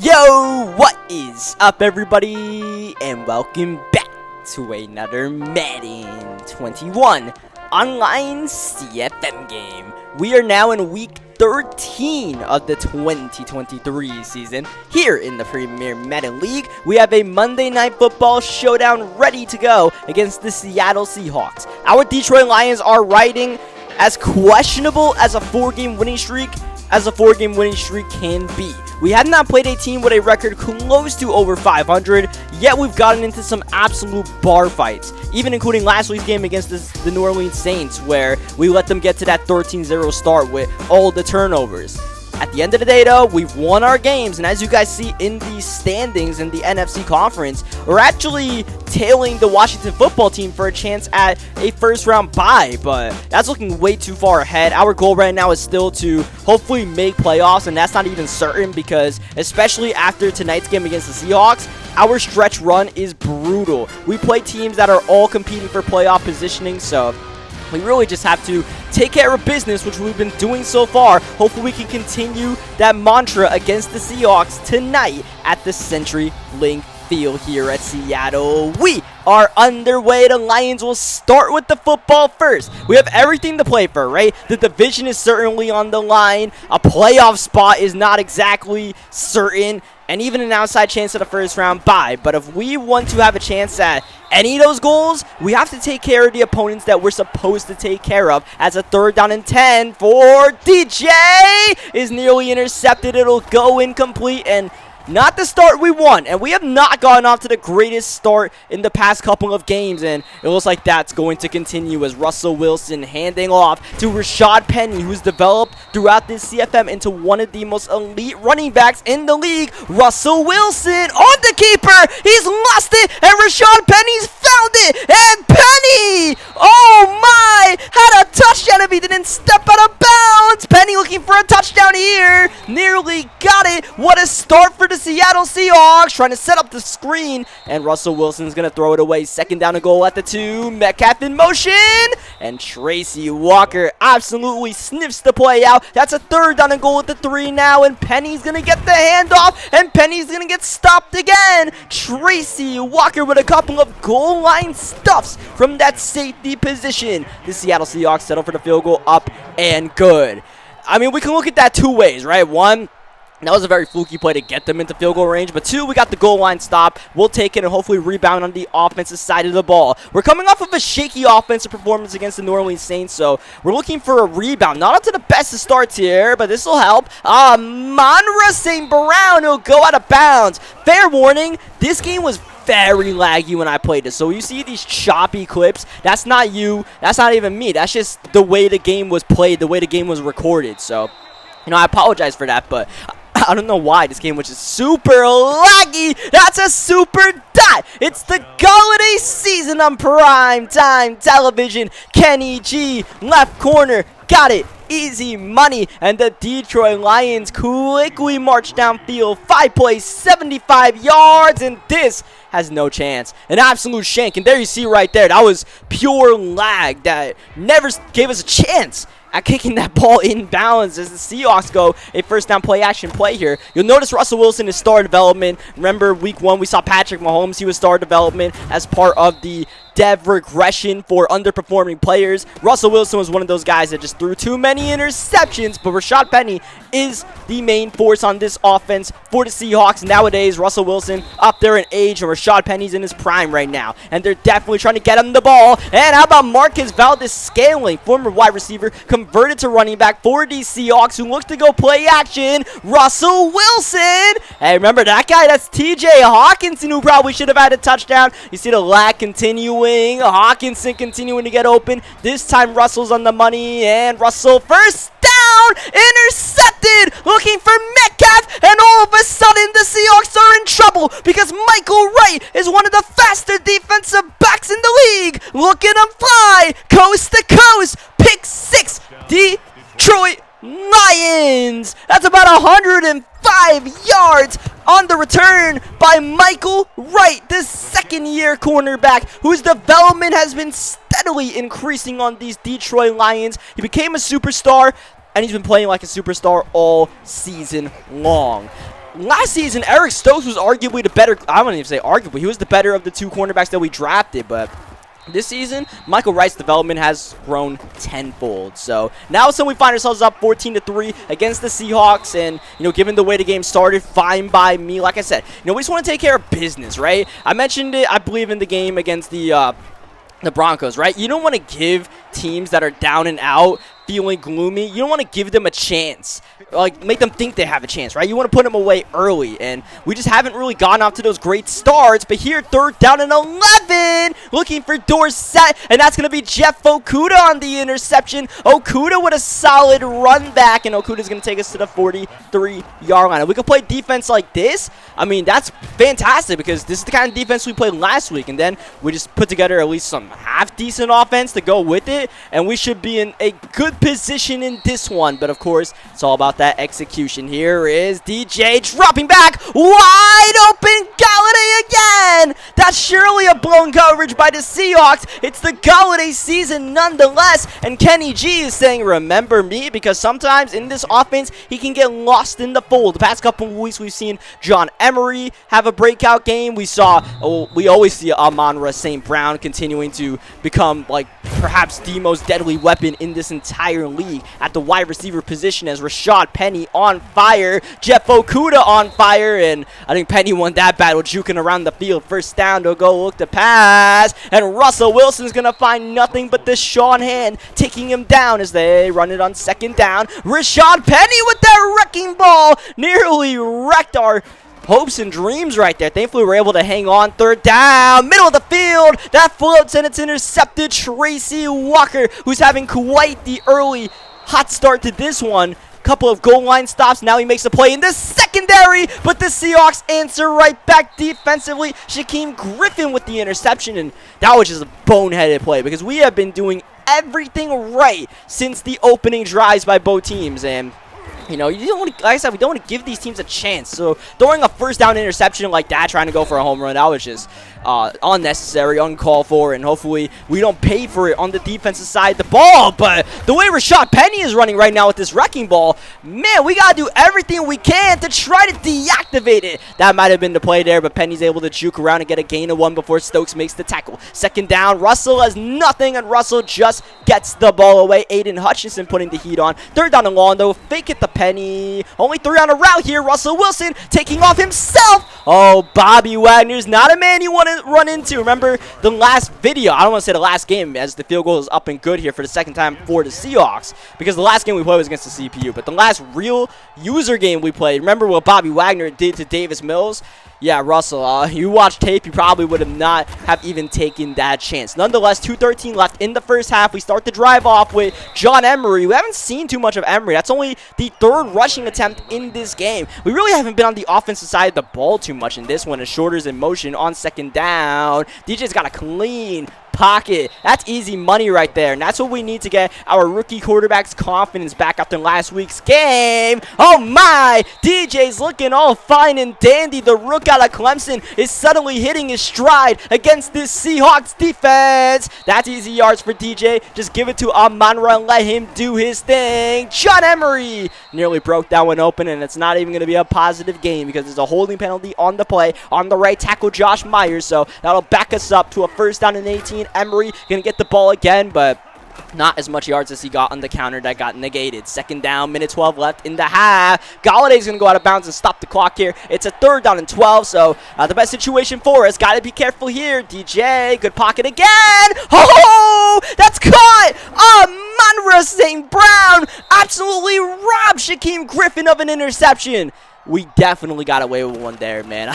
Yo, what is up everybody, and welcome back to another Madden 21 online CFM game. We are now in week 13 of the 2023 season here in the Premier Madden League. We have a Monday Night Football showdown ready to go against the Seattle Seahawks. Our Detroit Lions are riding as questionable as a 4-game winning streak can be. We have not played a team with a record close to over 500, yet we've gotten into some absolute bar fights, even including last week's game against the New Orleans Saints, where we let them get to that 13-0 start with all the turnovers. At the end of the day, though, we've won our games, and as you guys see in the standings in the NFC conference, we're actually tailing the Washington football team for a chance at a first-round bye, but that's looking way too far ahead. Our goal right now is still to hopefully make playoffs, and that's not even certain because, especially after tonight's game against the Seahawks, our stretch run is brutal. We play teams that are all competing for playoff positioning, so we really just have to take care of business, which we've been doing so far. Hopefully we can continue that mantra against the Seahawks tonight at the CenturyLink Field here at Seattle. We are underway. The Lions will start with the football first. We have everything to play for, right? The division is certainly on the line. A playoff spot is not exactly certain, and even an outside chance at a first round bye. But if we want to have a chance at any of those goals, we have to take care of the opponents that we're supposed to take care of. As a 3rd down and 10 for DJ is nearly intercepted. It'll go incomplete, and not the start we want, and we have not gotten off to the greatest start in the past couple of games, and it looks like that's going to continue as Russell Wilson handing off to Rashad Penny, who's developed throughout this CFM into one of the most elite running backs in the league. Russell Wilson on the keeper, he's lost it, and Rashad Penny's found it, and Penny, oh my, had a touchdown if he didn't step out of bounds. Penny looking for a touchdown here, nearly got it. What a start for the Seattle Seahawks, trying to set up the screen, and Russell Wilson's going to throw it away. 2nd down and goal at the 2. Metcalf in motion, and Tracy Walker absolutely sniffs the play out. That's a 3rd down and goal at the 3 now, and Penny's going to get the handoff, and Penny's going to get stopped again. Tracy Walker with a couple of goal line stuffs from that safety position. The Seattle Seahawks settle for the field goal, up and good. I mean, we can look at that two ways, right? One, that was a very fluky play to get them into field goal range. But 2, we got the goal line stop. We'll take it and hopefully rebound on the offensive side of the ball. We're coming off of a shaky offensive performance against the New Orleans Saints, so we're looking for a rebound. Not up to the best of starts here, but this will help. Monra St. Brown will go out of bounds. Fair warning, this game was very laggy when I played this. So you see these choppy clips, that's not you, that's not even me. That's just the way the game was played, the way the game was recorded. So, you know, I apologize for that, but I don't know why this game was just super laggy. That's a super dot. It's the holiday season on prime time television. Kenny G, left corner, got it. Easy money, and the Detroit Lions quickly march downfield. 5 plays, 75 yards, and this has no chance. An absolute shank, and there you see right there, that was pure lag that never gave us a chance at kicking that ball in bounds as the Seahawks go a 1st down play action play here. You'll notice Russell Wilson is star development. Remember week 1 we saw Patrick Mahomes, he was star development as part of the dev regression for underperforming players. Russell Wilson was one of those guys that just threw too many interceptions, but Rashad Penny is the main force on this offense for the Seahawks nowadays. Russell Wilson up there in age, and Rashad Penny's in his prime right now, and they're definitely trying to get him the ball. And how about Marquez Valdes-Scantling, former wide receiver, converted to running back for the Seahawks, who looks to go play action. Russell Wilson, hey, remember that guy? That's TJ Hawkinson, who probably should have had a touchdown. You see the lag continuing. Hawkinson continuing to get open. This time Russell's on the money, and Russell first down, intercepted, looking for Metcalf, and all of a sudden the Seahawks are in trouble because Michael Wright is one of the faster defensive backs in the league. Look at him fly, coast to coast, pick 6, Detroit Lions. That's about 105 yards on the return by Michael Wright, the 2nd-year cornerback whose development has been steadily increasing on these Detroit Lions. He became a superstar, and he's been playing like a superstar all season long. last season, Eric Stokes was arguably the better, I wouldn't even say arguably, he was the better of the 2 cornerbacks that we drafted, but this season, Michael Wright's development has grown tenfold. So now we find ourselves up 14-3 against the Seahawks, and given the way the game started, fine by me. Like I said, we just want to take care of business, right? I mentioned it, I believe, in the game against the Broncos, right? You don't want to give teams that are down and out feeling gloomy, you don't want to give them a chance, like make them think they have a chance, right? You want to put them away early, and we just haven't really gotten off to those great starts. But here, 3rd down and 11, looking for Dorsett, and that's going to be Jeff Okudah on the interception. Okudah with a solid run back, and Okudah's going to take us to the 43-yard line. If we could play defense like this, I mean, that's fantastic, because this is the kind of defense we played last week, and then we just put together at least some half-decent offense to go with it, and we should be in a good position in this one. But of course, it's all about that execution. Here is DJ dropping back, wide open, Galladay again. That's surely a blown coverage by the Seahawks. It's the Galladay season nonetheless, and Kenny G is saying remember me, because sometimes in this offense he can get lost in the fold. The past couple of weeks we've seen John Emery have a breakout game. We always see Amon-Ra St. Brown continuing to become like perhaps the most deadly weapon in this entire league at the wide receiver position, as Rashad Penny on fire, Jeff Okudah on fire, and I think Penny won that battle juking around the field. 1st down to go, look to pass, and Russell Wilson's gonna find nothing but the Sean hand taking him down as they run it on 2nd down. Rashad Penny with that wrecking ball nearly wrecked our hopes and dreams right there. Thankfully, we're able to hang on. 3rd down, middle of the field. That floats, and it's intercepted. Tracy Walker, who's having quite the early hot start to this one. Couple of goal line stops. Now he makes a play in the secondary, but the Seahawks answer right back defensively. Shaquem Griffin with the interception, and that was just a boneheaded play, because we have been doing everything right since the opening drives by both teams, and you don't want to, like I said, we don't want to give these teams a chance. So throwing a 1st down interception like that, trying to go for a home run, that was just unnecessary, uncalled for, and hopefully we don't pay for it on the defensive side of the ball. But the way Rashad Penny is running right now with this wrecking ball, man, we got to do everything we can to try to deactivate it. That might have been the play there, but Penny's able to juke around and get a gain of 1 before Stokes makes the tackle. 2nd down, Russell has nothing, and Russell just gets the ball away. Aiden Hutchinson putting the heat on. 3rd down and long, though. Fake it to Penny. Only 3 on a route here. Russell Wilson taking off himself. Oh, Bobby Wagner's not a man you want to run into. Remember the last video, I don't want to say the last game, as the field goal is up and good here for the 2nd time for the Seahawks, because the last game we played was against the CPU, but the last real user game we played, remember what Bobby Wagner did to Davis Mills? Yeah, Russell, you watched tape, you probably would have not have even taken that chance. Nonetheless, 2:13 left in the 1st half. We start the drive off with John Emery. We haven't seen too much of Emery. That's only the 3rd rushing attempt in this game. We really haven't been on the offensive side of the ball too much in this one, as Shorter's in motion on 2nd down. DJ's got a clean pocket. That's easy money right there, and that's what we need to get our rookie quarterback's confidence back after last week's game. Oh my, DJ's looking all fine and dandy. The rook out of Clemson is suddenly hitting his stride against this Seahawks defense. That's easy yards for DJ. Just give it to Amon-Ra and let him do his thing. John Emery nearly broke that one open, and it's not even going to be a positive game because there's a holding penalty on the play on the right tackle, Josh Myers, so that'll back us up to a 1st down and 18. Emery gonna get the ball again, but not as much yards as he got on the counter that got negated. 2nd down, minute 12 left in the half. Galladay's going to go out of bounds and stop the clock here. It's a 3rd down and 12, so the best situation for us. Got to be careful here. DJ, good pocket again. Oh, that's caught. Amon-Ra St. Brown absolutely robbed Shaquem Griffin of an interception. We definitely got away with one there, man.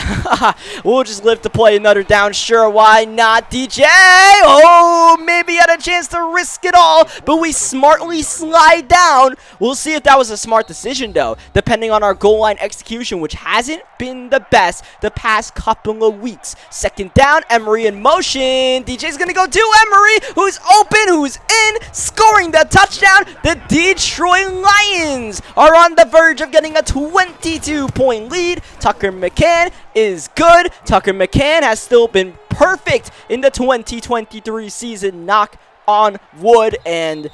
We'll just live to play another down. Sure, why not, DJ? Oh, maybe had a chance to risk it all, but we smartly slide down. We'll see if that was a smart decision, though, depending on our goal line execution, which hasn't been the best the past couple of weeks. 2nd down, Emery in motion. DJ's going to go to Emery, who's open, who's in, scoring the touchdown. The Detroit Lions are on the verge of getting a 22-point lead. Tucker McCann is good. Tucker McCann has still been perfect in the 2023 season. Knock on wood. And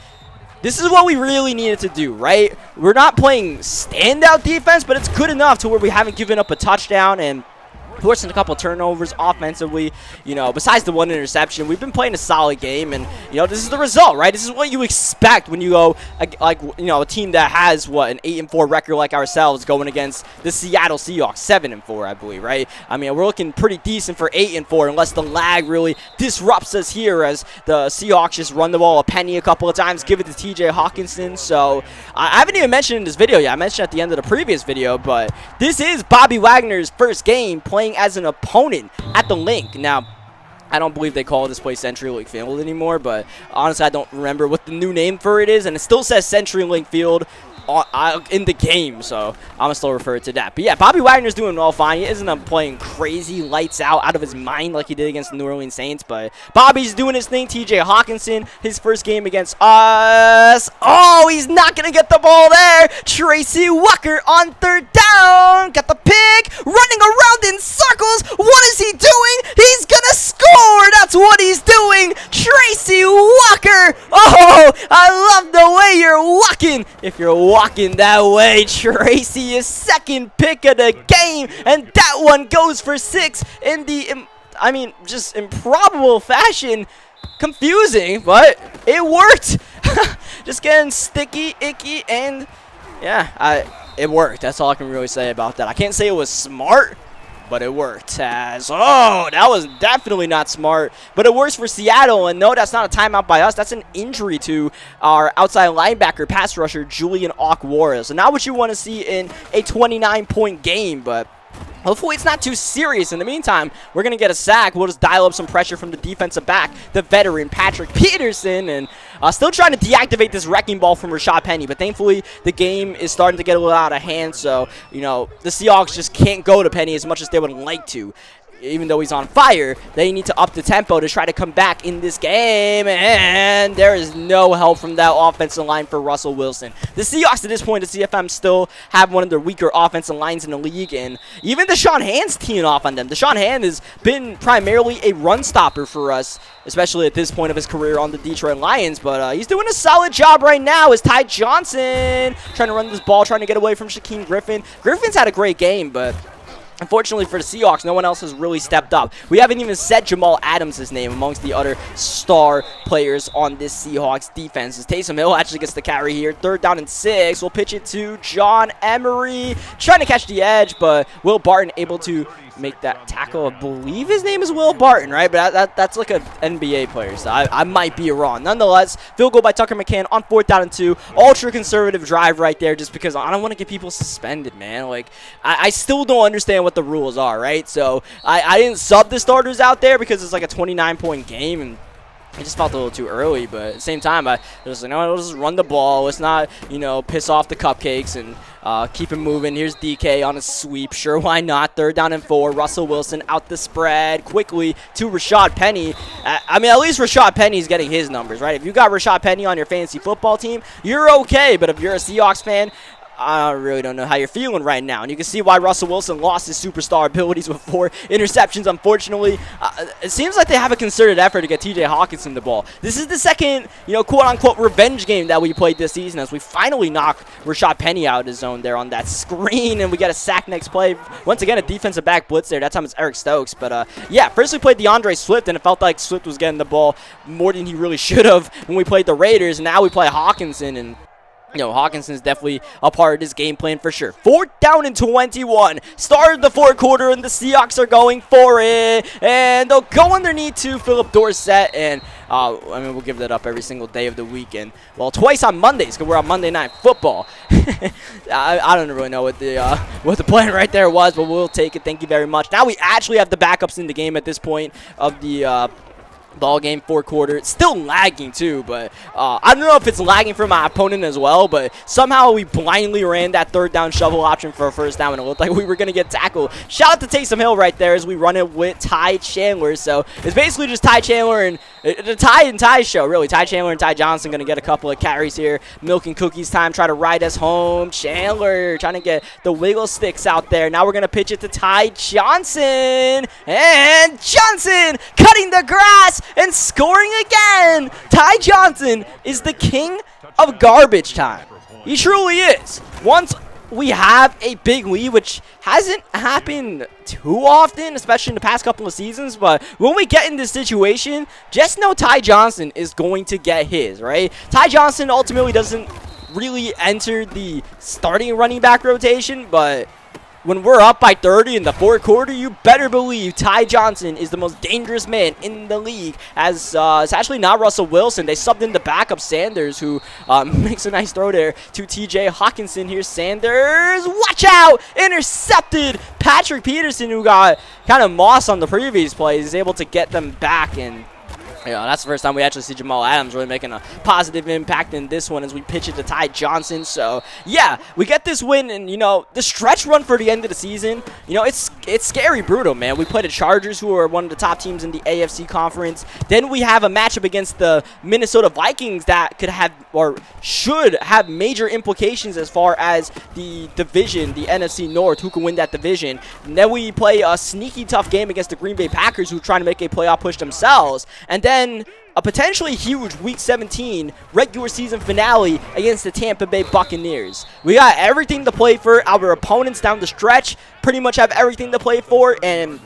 this is what we really needed to do, right? We're not playing standout defense, but it's good enough to where we haven't given up a touchdown and forcing a couple turnovers offensively. You know, besides the one interception, we've been playing a solid game, and you know, this is the result, right? This is what you expect when you go like you know, a team that has what, an 8-4 record like ourselves going against the Seattle Seahawks, 7-4, I believe, right? I mean, we're looking pretty decent for 8-4 unless the lag really disrupts us here, as the Seahawks just run the ball a penny a couple of times, give it to TJ Hawkinson. So I haven't even mentioned in this video yet. I mentioned at the end of the previous video, but this is Bobby Wagner's first game playing as an opponent at the Link. Now, I don't believe they call this place CenturyLink Field anymore, but honestly, I don't remember what the new name for it is, and it still says CenturyLink Field in the game, so I'm gonna still refer to that. But yeah, Bobby Wagner's doing all fine. He isn't playing crazy lights out of his mind like he did against the New Orleans Saints, but Bobby's doing his thing. TJ Hawkinson, his first game against us. Oh, he's not gonna get the ball there. Tracy Walker on third down, got the pick, running around in circles. What is he doing? He's gonna score. That's what he's doing. Tracy Walker. Oh, I love the way you're walking. If you're walking that way, Tracy is second pick of the game, and that one goes for 6 in the, I mean, just improbable fashion. Confusing, but it worked. Just getting sticky, icky, and yeah, it worked. That's all I can really say about that. I can't say it was smart, but it worked. Oh, that was definitely not smart, but it works for Seattle. And no, that's not a timeout by us. That's an injury to our outside linebacker, pass rusher, Julian Okwara. So not what you want to see in a 29-point game, but hopefully it's not too serious. In the meantime, we're going to get a sack. We'll just dial up some pressure from the defensive back, the veteran Patrick Peterson, and still trying to deactivate this wrecking ball from Rashad Penny. But thankfully, the game is starting to get a little out of hand. So, you know, the Seahawks just can't go to Penny as much as they would like to. Even though he's on fire, they need to up the tempo to try to come back in this game, and there is no help from that offensive line for Russell Wilson. The Seahawks at this point, the CFM, still have one of the weaker offensive lines in the league, and even Deshaun Hand's teeing off on them. Deshaun Hand has been primarily a run stopper for us, especially at this point of his career on the Detroit Lions, but he's doing a solid job right now. Is Ty Johnson trying to run this ball, trying to get away from Shaquem Griffin. Griffin's had a great game, but unfortunately for the Seahawks, no one else has really stepped up. We haven't even said Jamal Adams' name amongst the other star players on this Seahawks defense. As Taysom Hill actually gets the carry here. 3rd down and 6. We'll pitch it to John Emery. Trying to catch the edge, but Will Barton able to make that tackle. I believe his name is Will Barton, right? But that's like an NBA player, so I might be wrong. Nonetheless, field goal by Tucker McCann on 4th down and 2. Ultra conservative drive right there, just because I don't want to get people suspended, man. Like, I still don't understand what the rules are, right? So I didn't sub the starters out there because it's like a 29-point game, and it just felt a little too early. But at the same time, I was like, no, let's just run the ball. Let's not, you know, piss off the cupcakes and keep it moving. Here's DK on a sweep. Sure, why not? 3rd down and 4. Russell Wilson out the spread quickly to Rashad Penny. I mean, at least Rashad Penny's getting his numbers, right? If you got Rashad Penny on your fantasy football team, you're okay. But if you're a Seahawks fan, I really don't know how you're feeling right now. And you can see why Russell Wilson lost his superstar abilities with 4 interceptions, unfortunately. It seems like they have a concerted effort to get TJ Hawkinson the ball. This is the second, you know, quote-unquote revenge game that we played this season, as we finally knock Rashad Penny out of his zone there on that screen, and we get a sack next play. Once again, a defensive back blitz there. That time it's Eric Stokes. But, yeah, first we played DeAndre Swift, and it felt like Swift was getting the ball more than he really should have when we played the Raiders. Now we play Hawkinson, and you know, Hawkinson's definitely a part of this game plan for sure. 4th down and 21. Started the 4th quarter, and the Seahawks are going for it. And they'll go underneath to Philip Dorsett. And, I mean, we'll give that up every single day of the weekend. Well, twice on Mondays, because we're on Monday Night Football. I don't really know what the plan right there was, but we'll take it. Thank you very much. Now we actually have the backups in the game at this point of the ball game. 4th quarter. It's still lagging too, but I don't know if it's lagging for my opponent as well, but somehow we blindly ran that 3rd down shovel option for a 1st down, and it looked like we were going to get tackled. Shout out to Taysom Hill right there as we run it with Ty Chandler. So it's basically just Ty Chandler and the Ty and Ty show, really. Ty Chandler and Ty Johnson going to get a couple of carries here. Milk and cookies time. Try to ride us home. Chandler trying to get the wiggle sticks out there. Now we're going to pitch it to Ty Johnson, and Johnson cutting the grass and scoring again. Ty Johnson is the king of garbage time. He truly is. Once we have a big lead, which hasn't happened too often, especially in the past couple of seasons, but when we get in this situation, just know Ty Johnson is going to get his, right? Ty Johnson ultimately doesn't really enter the starting running back rotation, but when we're up by 30 in the fourth quarter, you better believe Ty Johnson is the most dangerous man in the league. As it's actually not Russell Wilson. They subbed in the backup Sanders, who makes a nice throw there to TJ Hawkinson. Here's Sanders. Watch out! Intercepted. Patrick Peterson, who got kind of mossed on the previous play, is able to get them back, and that's the first time we actually see Jamal Adams really making a positive impact in this one as we pitch it to Ty Johnson. So, yeah, we get this win, and, the stretch run for the end of the season, it's scary brutal, man. We play the Chargers, who are one of the top teams in the AFC conference. Then we have a matchup against the Minnesota Vikings that could have or should have major implications as far as the division, the NFC North, who can win that division. And then we play a sneaky tough game against the Green Bay Packers, who are trying to make a playoff push themselves. And then a potentially huge Week 17 regular season finale against the Tampa Bay Buccaneers. We got everything to play for. Our opponents down the stretch pretty much have everything to play for, and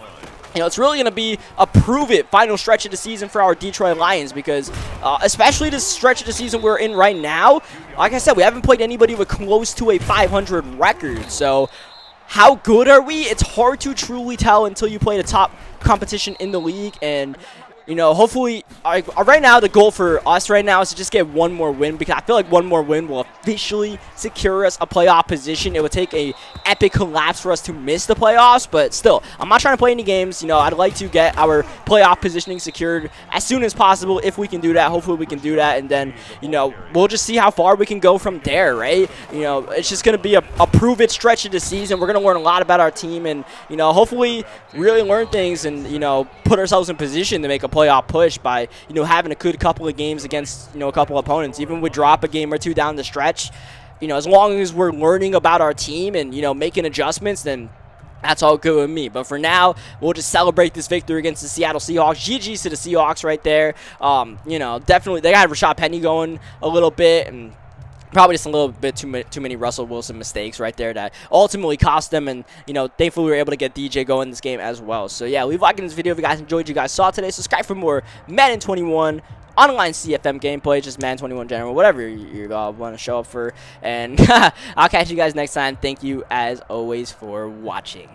it's really going to be a prove-it final stretch of the season for our Detroit Lions, because especially this stretch of the season we're in right now, like I said, we haven't played anybody with close to a 500 record. So how good are we? It's hard to truly tell until you play the top competition in the league. And hopefully, right now, the goal for us right now is to just get one more win, because I feel like one more win will officially secure us a playoff position. It would take a epic collapse for us to miss the playoffs, but still, I'm not trying to play any games. I'd like to get our playoff positioning secured as soon as possible if we can do that. Hopefully, we can do that, and then, we'll just see how far we can go from there, right? It's just going to be a prove-it stretch of the season. We're going to learn a lot about our team, and, hopefully really learn things and, put ourselves in position to make a playoff push by having a good couple of games against a couple of opponents. Even if we drop a game or two down the stretch, as long as we're learning about our team and making adjustments, then that's all good with me. But for now, we'll just celebrate this victory against the Seattle Seahawks. GG's to the Seahawks right there. Definitely they got Rashad Penny going a little bit, and probably just a little bit too many Russell Wilson mistakes right there that ultimately cost them. And, thankfully we were able to get DJ going in this game as well. So, yeah, leave a like in this video if you guys enjoyed what you guys saw today. Subscribe for more Madden 21 online CFM gameplay, just Madden 21 general, whatever you want to show up for. And I'll catch you guys next time. Thank you, as always, for watching.